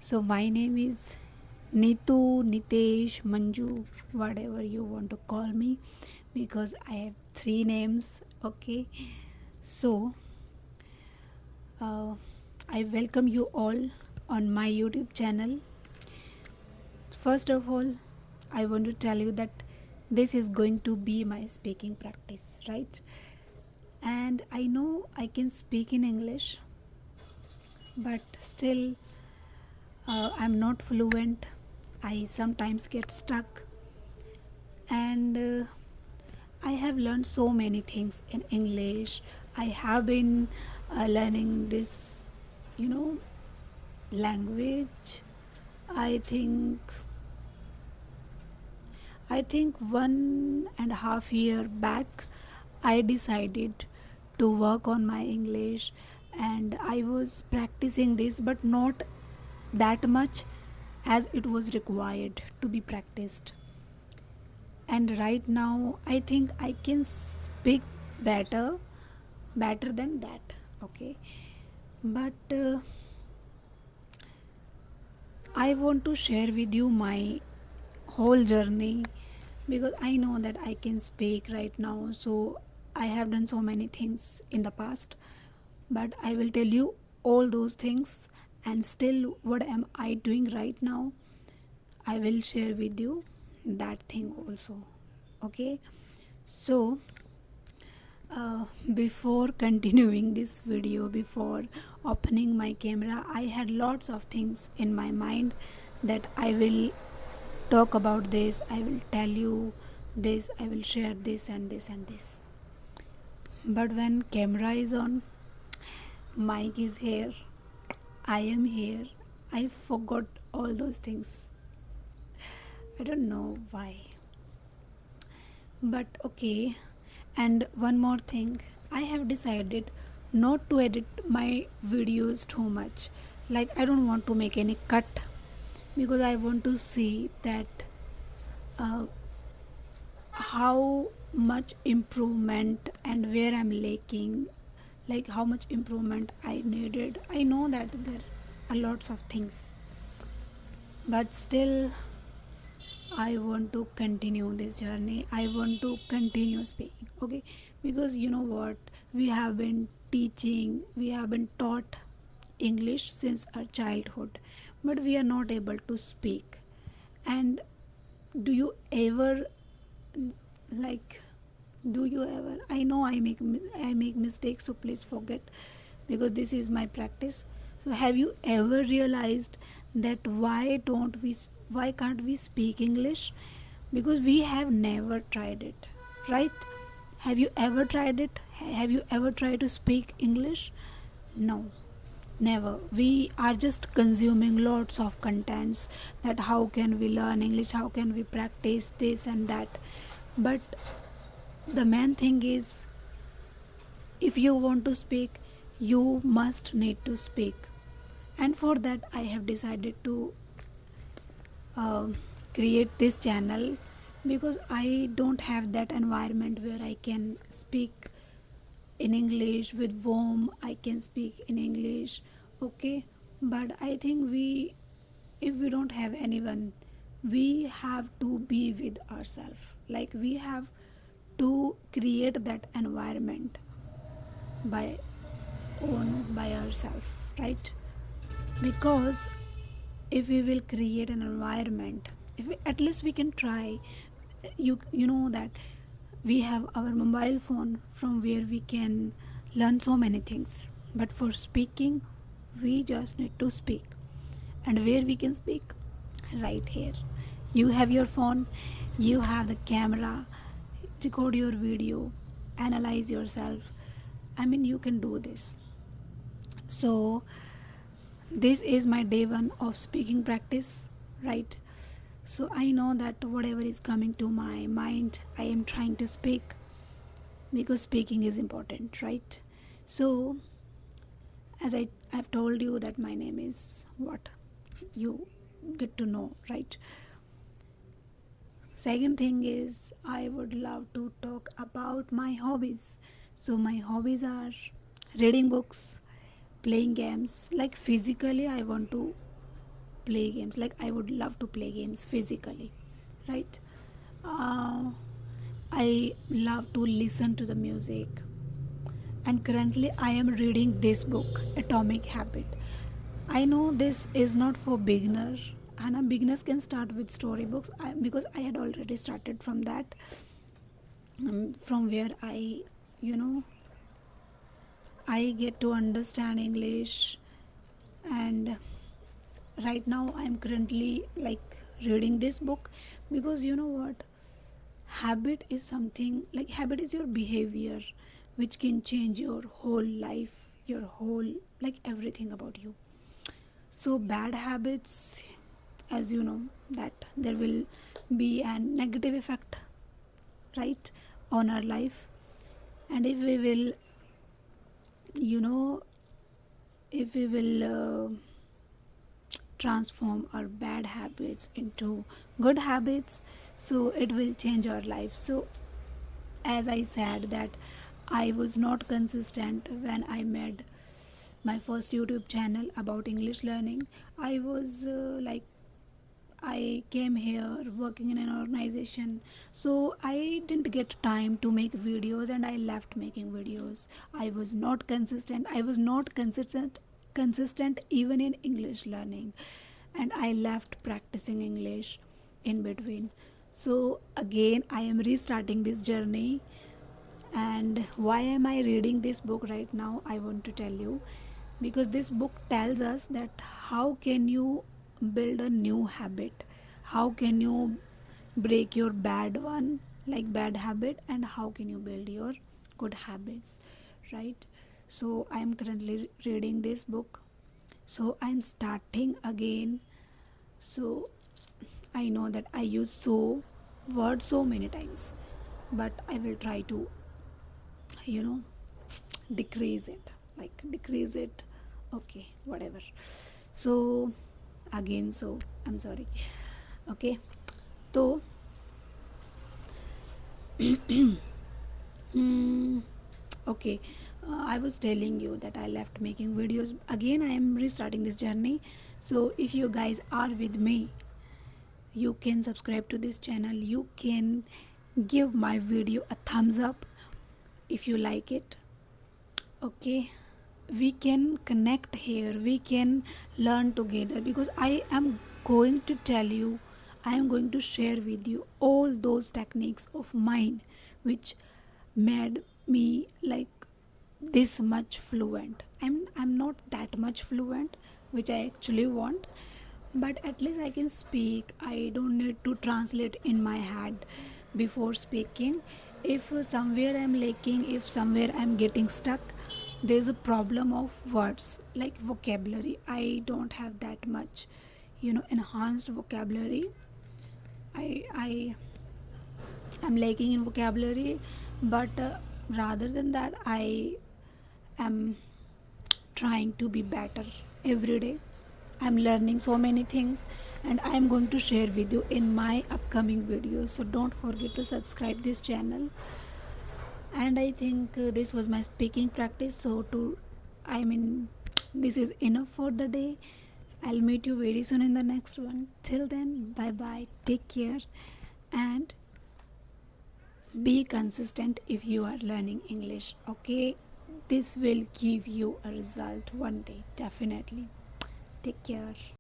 So my name is Nitu, Nitesh, Manju, whatever you want to call me, because I have three names. Okay, so uh, I welcome you all on my YouTube channel. First of all, I want to tell you that this is going to be my speaking practice, right? And I know I can speak in English, but still I'm not fluent. I sometimes get stuck, and I have learned so many things in English. I have been learning this, you know, language. I think I think 1.5 year back, I decided to work on my English, and I was practicing this, but not that much as it was required to be practiced. And right now, I think I can speak better than that. Okay, but I want to share with you my whole journey, because I know that I can speak right now. So I have done so many things in the past, but I will tell you all those things, and still what am I doing right now, I will share with you that thing also. Okay, so before continuing this video, before opening my camera, I had lots of things in my mind that I will talk about this, I will tell you this, I will share this and this and this. But when camera is on, mic is here, I am here, I forgot all those things. I don't know why. But okay, and one more thing, I have decided not to edit my videos too much. Like, I don't want to make any cut, because I want to see that uh, how much improvement and where I'm lacking, like how much improvement I needed. I know that there are lots of things, but still I want to continue this journey. I want to continue speaking. Okay, because you know what, we have been teaching, we have been taught English since our childhood, but we are not able to speak. And do you ever, like, do you ever, I know I make mistakes, so please forget, because this is my practice. So have you ever realized that why can't we speak English? Because we have never tried it, right? Have you ever tried it? Have you ever tried to speak English? No, never. We are just consuming lots of contents, that how can we learn English, how can we practice this and that. But the main thing is, if you want to speak, you must need to speak. And for that, I have decided to uh, create this channel, because I don't have that environment where I can speak in English with whom I can speak in English. Okay, but I think if we don't have anyone, we have to be with ourselves. Like, we have to create that environment by by ourselves, right? Because if we will create an environment, if we, at least we can try. You know that we have our mobile phone from where we can learn so many things, but for speaking, we just need to speak. And where we can speak? Right here. You have your phone, you have the camera, record your video, analyze yourself. I mean, you can do this. So this is my day one of speaking practice, right? So I know that whatever is coming to my mind, I am trying to speak, because speaking is important, right? So as I've told you that my name is what, you get to know, right? Second thing is, I would love to talk about my hobbies. So my hobbies are reading books, playing games. Like, physically I want to play games. Like I would love to play games physically, right? uh, I love to listen to the music, and currently I am reading this book, Atomic Habit. I know this is not for beginner, and beginners can start with storybooks because I had already started from that, from where you know I get to understand English. And right now I'm currently like reading this book, because you know what, habit is something, like habit is your behavior which can change your whole life, your whole, like everything about you. So bad habits, as you know, that there will be a negative effect, right, on our life. And if we will, you know, if we will transform our bad habits into good habits, so it will change our life. So as I said that I was not consistent when I made my first YouTube channel about English learning. I was like, I came here working in an organization, so I didn't get time to make videos, and I left making videos. I was not consistent. I was not consistent even in English learning, and I left practicing English in between. So again, I am restarting this journey. And why am I reading this book right now? I want to tell you, because this book tells us that how can you build a new habit, how can you break your bad one, like bad habit, and how can you build your good habits, right? So I am currently reading this book, so I am starting again. So I know that I use so word so many times, but I will try to, you know, decrease it, like decrease it, okay, whatever. So again, so I'm sorry. Okay, so hmm, okay, I was telling you that I left making videos. Again, I am restarting this journey. So if you guys are with me, you can subscribe to this channel, you can give my video a thumbs up if you like it. Okay, we can connect here, we can learn together, because I am going to tell you, I am going to share with you all those techniques of mine which made me like this much fluent. I'm not that much fluent, which I actually want, but at least I can speak. I don't need to translate in my head before speaking. If somewhere I'm lacking, if somewhere I'm getting stuck, there's a problem of words like vocabulary. I don't have that much, enhanced vocabulary. I am lacking in vocabulary, but rather than that, I am trying to be better every day. I'm learning so many things, and I'm going to share with you in my upcoming videos. So don't forget to subscribe this channel. And I think this was my speaking practice. So I mean, this is enough for the day. I'll meet you very soon in the next one. Till then, bye bye. Take care, and be consistent if you are learning English. Okay, this will give you a result one day, definitely. Take care.